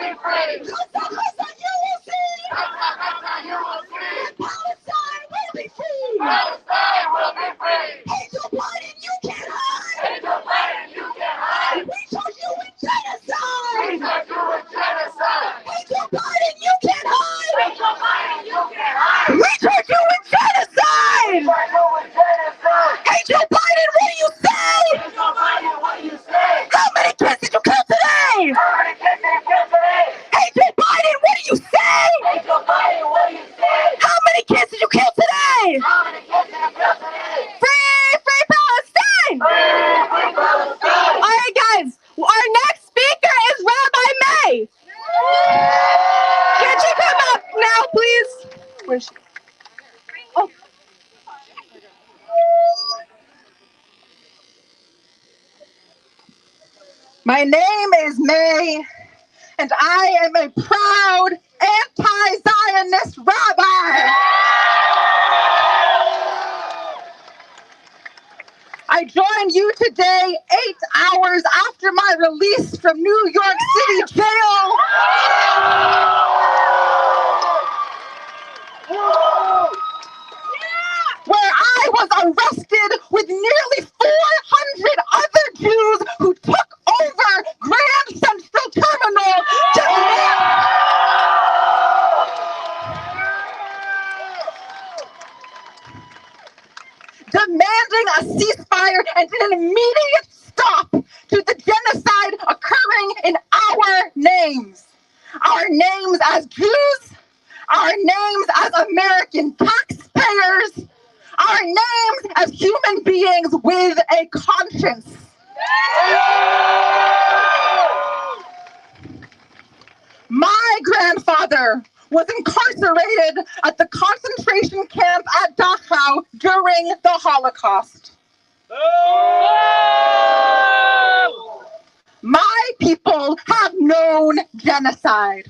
be free. Listen, you will see. You will see. Palestine will be free. Palestine will be free. Hey, Joe Biden, you can't hide. Hey, Joe Biden, you can't hide. We told you in genocide. We told you in genocide. Hey, Joe Biden, you can't hide. Hey, Joe Biden, you can't hide. We told you in genocide. We told you in genocide. Hey, Joe Biden, what do you say? Hey, Joe Biden, what do you say? How many kids did you kill today? How many kids did you kill today? Hey, Joe Biden, what do you say? Hey, Joe Biden, what do you say? How many kids did you kill today? How many kids did you kill today? Free Palestine! Free Palestine! All right, guys, our next speaker is Rabbi May. Can she come up now, please? Where's she? Oh. My name is May, and I am a proud anti-Zionist rabbi. I join you today 8 hours after my release from New York City jail. Where I was arrested with nearly 400 other Jews who took over Grand Central Terminal demanding a ceasefire and an immediate stop to the genocide occurring in our names. Our names as Jews, our names as American taxpayers, our names as human beings with a conscience. My grandfather was incarcerated at the concentration camp at Dachau during the Holocaust. My people have known genocide.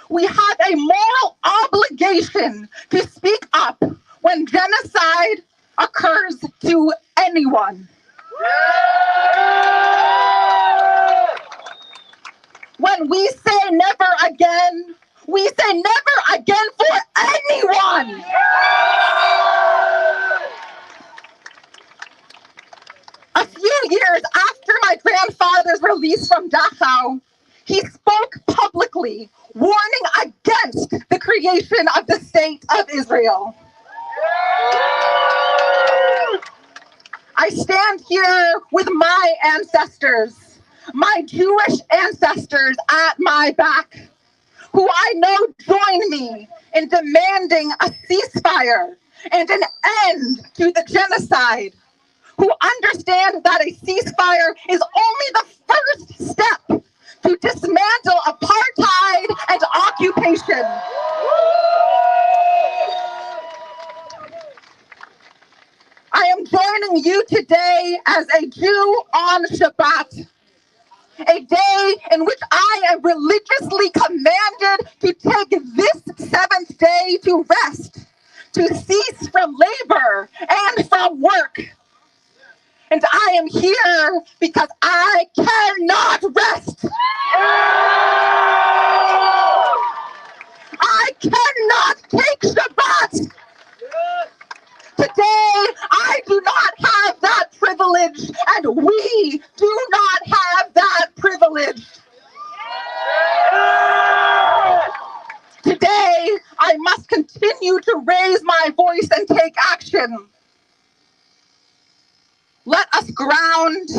We have a moral obligation to speak up when genocide occurs to anyone. When we say never again, we say never again for anyone. A few years after my grandfather's release from Dachau, he spoke publicly, warning against the creation of the State of Israel. I stand here with my ancestors, my Jewish ancestors at my back, who I know join me in demanding a ceasefire and an end to the genocide, who understand that a ceasefire is only the first step to dismantle apartheid and occupation. I am joining you today as a Jew on Shabbat, a day in which I am religiously commanded to take this seventh day to rest, to cease from labor and from work. And I am here because I cannot rest. I cannot take Shabbat. Today, I do not have that privilege, and we do not have that privilege. Today, I must continue to raise my voice and take action. Let us ground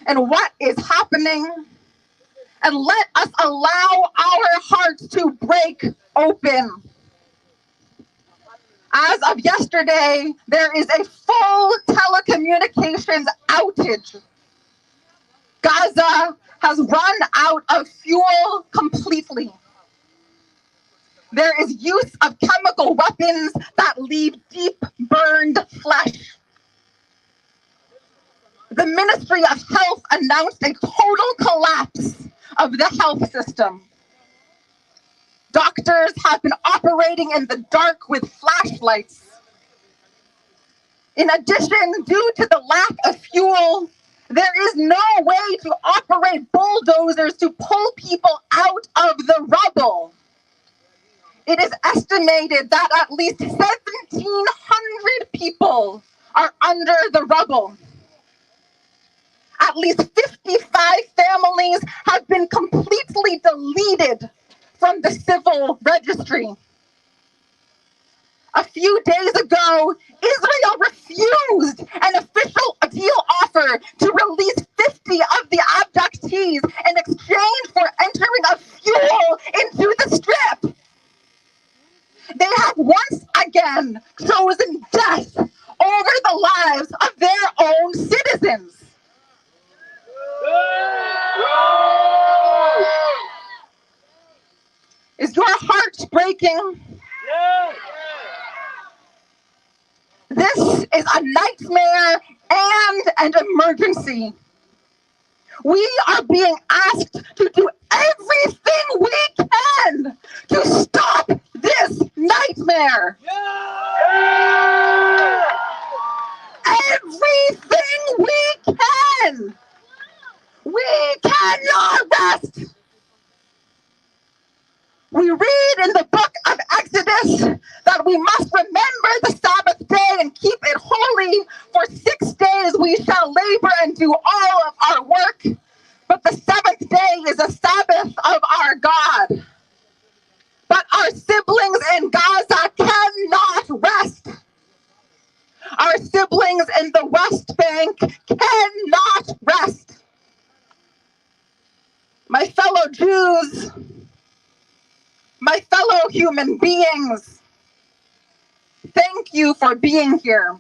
in what is happening, and let us allow our hearts to break open. As of yesterday, there is a full telecommunications outage. Gaza has run out of fuel completely. There is use of chemical weapons that leave deep burned flesh. The Ministry of Health announced a total collapse of the health system. Doctors have been operating in the dark with flashlights. In addition, due to the lack of fuel, There is no way to operate bulldozers to pull people out of the rubble. It is estimated that at least 1,700 people are under the rubble. At least 55 families have been completely deleted from the civil registry. A few days ago, Israel refused an official deal offer to release 50 of the abductees in exchange for entering a fuel into the strip. They have once again chosen death over the lives of their own citizens. Is your heart breaking? This is a nightmare and an emergency. We are being asked to do everything we can to stop this nightmare. Everything we can. We cannot rest. We read in the book of Exodus that we must remember the Sabbath day and keep it holy. For 6 days we shall labor and do all of our work. But the seventh day is a Sabbath of our God. But our siblings in Gaza cannot rest. Our siblings in the West Bank cannot rest. My fellow Jews, my fellow human beings, thank you for being here.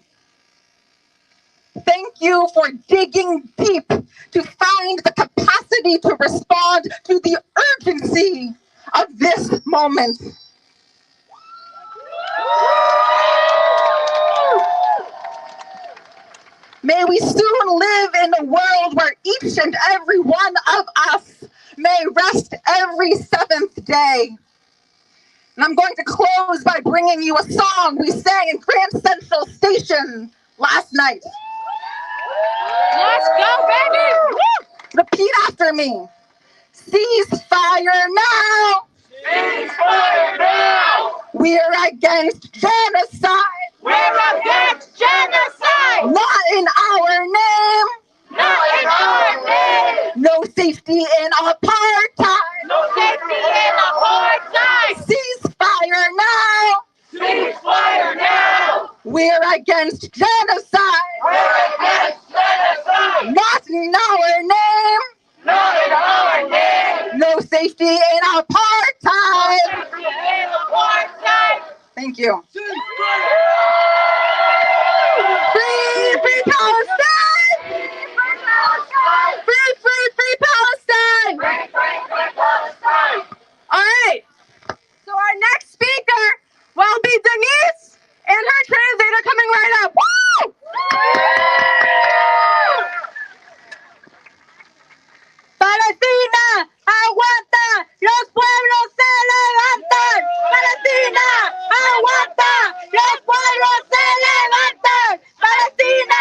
Thank you for digging deep to find the capacity to respond to the urgency of this moment. May we soon live in a world where each and every one of us may rest every seventh day. And I'm going to close by bringing you a song we sang in Grand Central Station last night. Let's go, baby! Repeat after me. Cease fire now. Cease fire now! We're against genocide. We're against genocide! Not in our name. Not in our name! No safety in apartheid. No safety in apartheid! Cease fire now. Cease fire now! We're against genocide. We're against genocide! Not in our name. Not in our name! No safety in apartheid. No safety in apartheid! Thank you. Free Palestine! Free Palestine! Free Palestine! All right. So our next speaker will be Denise and her translator coming right up. Woo! Palestina, aguanta, los pueblos se levantan. Palestina, aguanta, los pueblos se levantan. Palestina,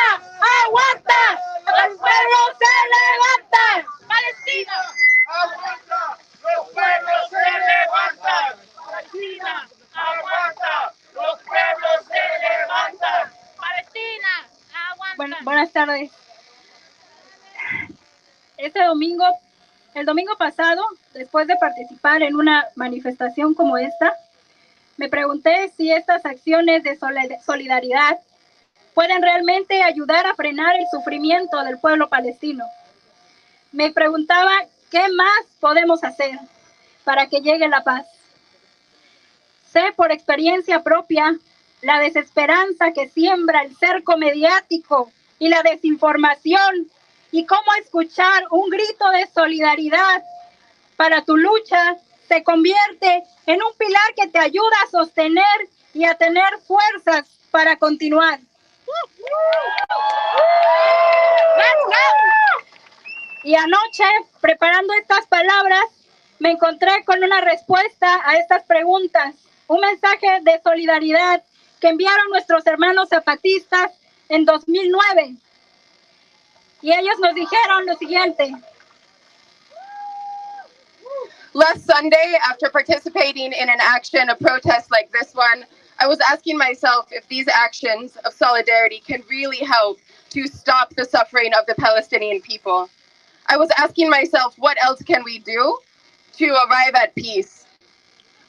aguanta, los pueblos se levantan. Palestina, aguanta, los pueblos se levantan. Palestina, aguanta, los pueblos se levantan. Palestina, aguanta. Buenas tardes. El domingo pasado, después de participar en una manifestación como esta, me pregunté si estas acciones de solidaridad pueden realmente ayudar a frenar el sufrimiento del pueblo palestino. Me preguntaba qué más podemos hacer para que llegue la paz. Sé por experiencia propia la desesperanza que siembra el cerco mediático y la desinformación, y cómo escuchar un grito de solidaridad para tu lucha se convierte en un pilar que te ayuda a sostener y a tener fuerzas para continuar. Y anoche, preparando estas palabras, me encontré con una respuesta a estas preguntas, un mensaje de solidaridad que enviaron nuestros hermanos zapatistas en 2009. Y ellos nos dijeron lo siguiente. Last Sunday, after participating in an action, a protest like this one, I was asking myself if these actions of solidarity can really help to stop the suffering of the Palestinian people. I was asking myself, what else can we do to arrive at peace?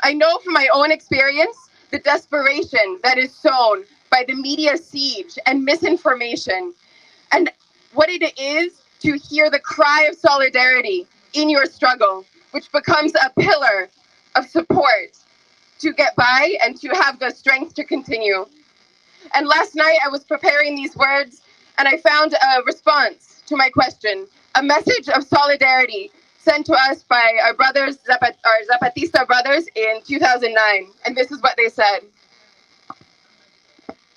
I know from my own experience the desperation that is sown by the media siege and misinformation, and what it is to hear the cry of solidarity in your struggle, which becomes a pillar of support to get by and to have the strength to continue. And last night I was preparing these words and I found a response to my question, a message of solidarity sent to us by our brothers, our Zapatista brothers in 2009. And this is what they said.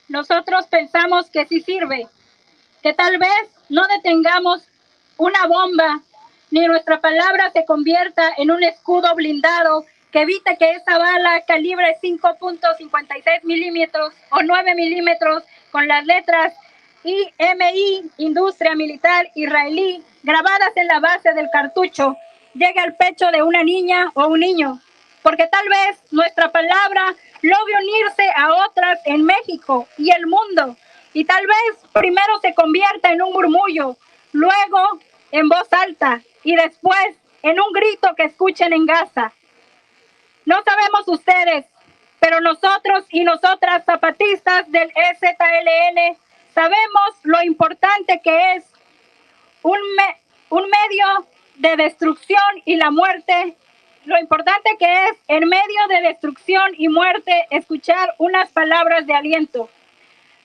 Nosotros pensamos que sí sirve, que tal vez no detengamos una bomba, ni nuestra palabra se convierta en un escudo blindado que evite que esa bala calibre 5.56 milímetros o 9 milímetros con las letras IMI, Industria Militar Israelí, grabadas en la base del cartucho, llegue al pecho de una niña o un niño. Porque tal vez nuestra palabra logre unirse a otras en México y el mundo. Y tal vez primero se convierta en un murmullo, luego en voz alta y después en un grito que escuchen en Gaza. No sabemos ustedes, pero nosotros y nosotras zapatistas del EZLN sabemos lo importante que es un medio de destrucción y la muerte, lo importante que es en medio de destrucción y muerte escuchar unas palabras de aliento.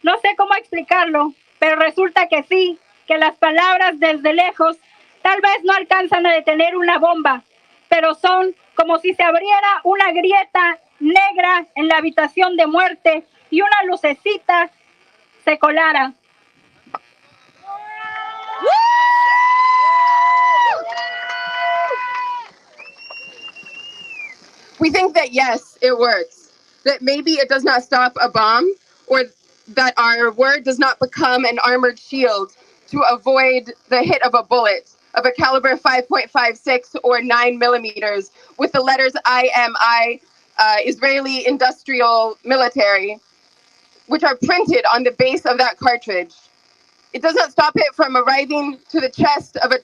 No sé cómo explicarlo, pero resulta que sí, que las palabras desde lejos tal vez no alcanzan a detener una bomba, pero son como si se abriera una grieta negra en la habitación de muerte y una lucecita se colara. We think that yes, it works, that maybe it does not stop a bomb, or that our word does not become an armored shield to avoid the hit of a bullet of a caliber 5.56 or 9 millimeters with the letters IMI, Israeli Industrial Military, which are printed on the base of that cartridge. It does not stop it from arriving to the chest of a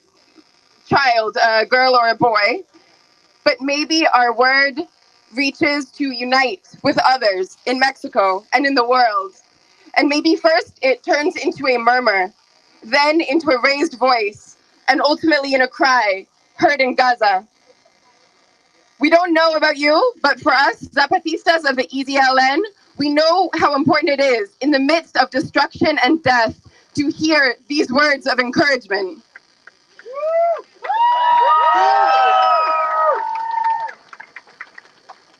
child, a girl or a boy, but maybe our word reaches to unite with others in Mexico and in the world. And maybe first it turns into a murmur, then into a raised voice, and ultimately in a cry heard in Gaza. We don't know about you, but for us, Zapatistas of the EZLN, we know how important it is in the midst of destruction and death to hear these words of encouragement.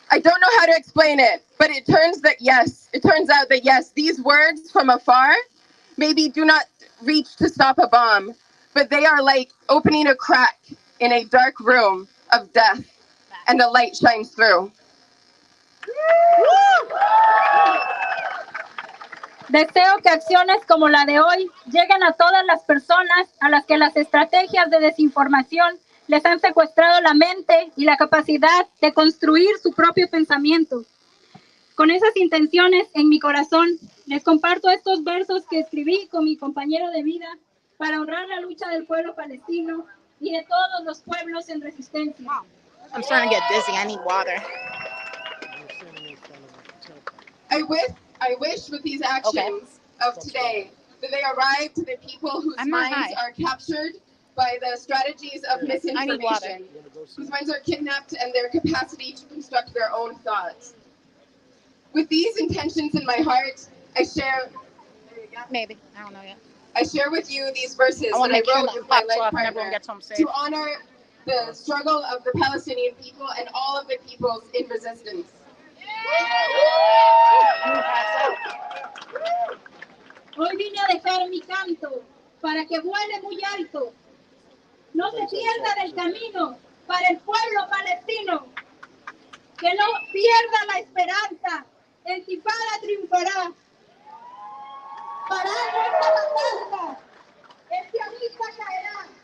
I don't know how to explain it, but it turns out that yes, these words from afar maybe do not reach to stop a bomb, but they are like opening a crack in a dark room of death, and the light shines through. Deseo que acciones como la de hoy lleguen a todas las personas a las que las estrategias de desinformación les han secuestrado la mente y la capacidad de construir su propio pensamiento. Con esas intenciones en mi corazón, les comparto estos versos que escribí con mi compañero de vida para honrar la lucha del pueblo palestino y de todos los pueblos en resistencia. I'm starting to get dizzy. I need water. I wish with these actions of today that they arrive to the people whose minds are captured by the strategies of misinformation, whose minds are kidnapped and their capacity to construct their own thoughts. With these intentions in my heart, I share. Maybe. I don't know yet. I share with you these verses that I wrote with my life partner to honor the struggle of the Palestinian people and all of the peoples in resistance. Hoy vine a dejar mi canto para que vuele muy alto. No se pierda del camino para el pueblo palestino. Que no pierda la esperanza. El Intifada triunfará. Para nuestra matanza. El sionista caerá.